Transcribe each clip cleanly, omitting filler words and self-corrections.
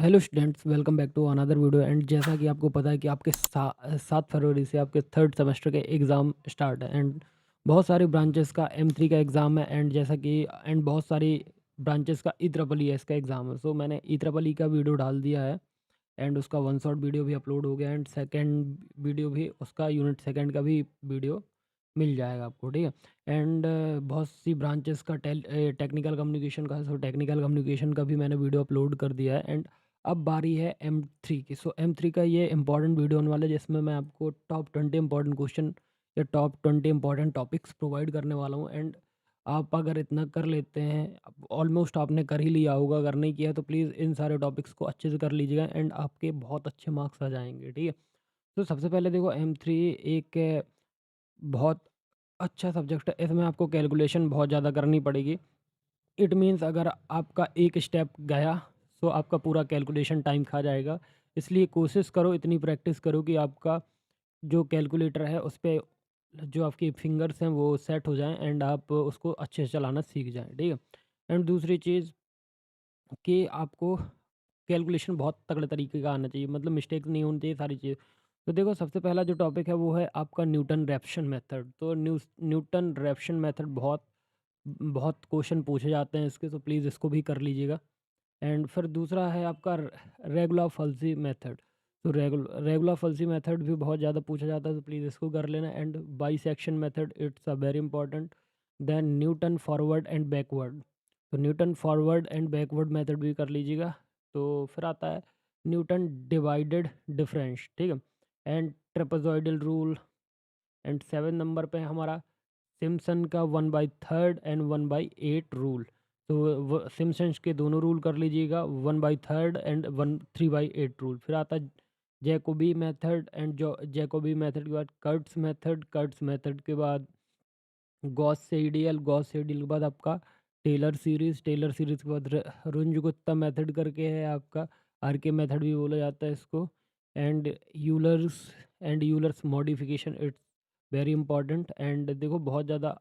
Hello students, welcome back to another video. And जैसा कि आपको पता है कि आपके 7 फरवरी से आपके थर्ड सेमेस्टर के एग्ज़ाम स्टार्ट है। एंड बहुत सारी ब्रांचेस का M3 का एग्ज़ाम है। एंड जैसा कि एंड बहुत सारी ब्रांचेस का EEES का एग्ज़ाम है। सो मैंने EEE का वीडियो डाल दिया है। एंड उसका वन शॉट वीडियो भी अपलोड हो गया। एंड सेकंड वीडियो भी उसका यूनिट सेकंड का भी वीडियो मिल जाएगा आपको, ठीक है। एंड बहुत सी ब्रांचेस का टेक्निकल कम्युनिकेशन का, सो टेक्निकल कम्युनिकेशन का भी मैंने वीडियो अपलोड कर दिया है। एंड अब बारी है M3 की। सो M3 का ये इंपॉर्टेंट वीडियो होने वाला है, जिसमें मैं आपको टॉप 20 इंपॉर्टेंट क्वेश्चन या टॉप 20 इंपॉर्टेंट टॉपिक्स प्रोवाइड करने वाला हूँ। एंड आप अगर इतना कर लेते हैं, ऑलमोस्ट आपने कर ही लिया होगा, अगर नहीं किया तो प्लीज़ इन सारे टॉपिक्स को अच्छे से कर लीजिएगा एंड आपके बहुत अच्छे मार्क्स आ जाएंगे, ठीक है। तो सबसे पहले देखो, M3 एक बहुत अच्छा सब्जेक्ट है। इसमें आपको कैलकुलेशन बहुत ज़्यादा करनी पड़ेगी। इट मीन्स अगर आपका एक स्टेप गया तो आपका पूरा कैलकुलेशन टाइम खा जाएगा। इसलिए कोशिश करो, इतनी प्रैक्टिस करो कि आपका जो कैलकुलेटर है उस पे जो आपकी फिंगर्स हैं वो सेट हो जाएं एंड आप उसको अच्छे से चलाना सीख जाएं, ठीक है। एंड दूसरी चीज़ कि आपको कैलकुलेशन बहुत तगड़े तरीके का आना चाहिए, मतलब मिस्टेक नहीं होनी चाहिए सारी चीज़। तो देखो, सबसे पहला जो टॉपिक है वो है आपका न्यूटन रैप्शन मेथड। तो न्यूटन रैप्शन मेथड बहुत बहुत क्वेश्चन पूछे जाते हैं इसके, तो प्लीज़ इसको भी कर लीजिएगा। एंड फिर दूसरा है आपका रेगुलर फल्सी मेथड। तो रेगुलर फल्सी मेथड भी बहुत ज़्यादा पूछा जाता है, तो प्लीज़ इसको कर लेना। And bisection method, it's a very important. Then Newton forward and backward. तो Newton forward and backward method भी कर लीजिएगा। तो फिर आता है न्यूटन डिवाइडेड डिफरेंस, ठीक है। And trapezoidal rule. And 7 number पे हमारा सिम्पसन का 1/3 एंड 1/8 रूल। तो सिम्पसन्स के दोनों रूल कर लीजिएगा, 1/3 एंड 3/8 रूल। फिर आता है जैकोबी मेथड। एंड जो जैकोबी मेथड के बाद कर्ट्स मेथड के बाद गॉस सेडियल के बाद आपका टेलर सीरीज़ के बाद रुंज-गुप्ता मेथड करके है आपका, आरके मेथड भी बोला जाता है इसको। And Euler's Euler's modification, it's very important. And देखो, बहुत ज़्यादा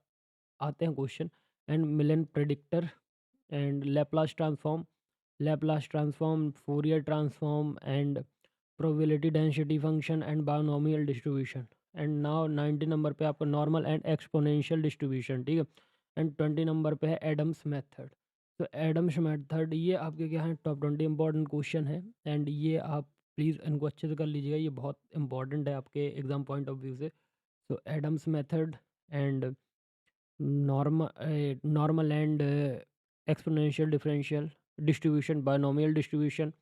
आते हैं question. And Milan predictor and Laplace transform, Fourier transform and probability density function and binomial distribution. And now 90 number पे आपका नॉर्मल एंड एक्सपोनेंशियल डिस्ट्रीब्यूशन, ठीक है। And 20 number पे है एडम्स मेथड। तो एडम्स मेथड ये आपके क्या है, टॉप 20 इंपॉर्टेंट क्वेश्चन है। एंड ये आप प्लीज़ इनको अच्छे से कर लीजिएगा, ये बहुत इंपॉर्टेंट है आपके एग्जाम पॉइंट ऑफ व्यू से। तो Adams method and normal and exponential differential distribution, binomial distribution,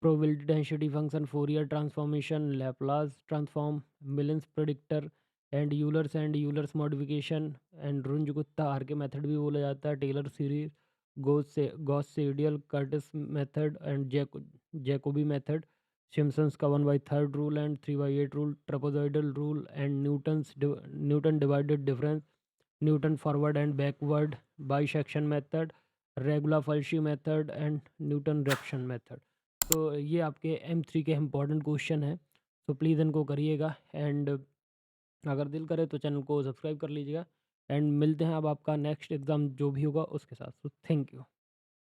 probability density function, Fourier transformation, Laplace transform, Millen's predictor and Euler's modification and Runge Kutta RK method भी बोला जाता है, Taylor series, Gauss Seidel, Curtis method and Jacobi method, Simpson's का 1/3 rule and 3/8 rule, trapezoidal rule and Newton divided difference, Newton forward and backward, bisection method, regula falsi method and Newton Raphson method. तो ये आपके M3 के important question हैं। तो please इनको करिएगा। And अगर दिल करे तो चैनल को सब्सक्राइब कर लीजिएगा। एंड मिलते हैं अब आपका नेक्स्ट एग्ज़ाम जो भी होगा उसके साथ। तो थैंक यू।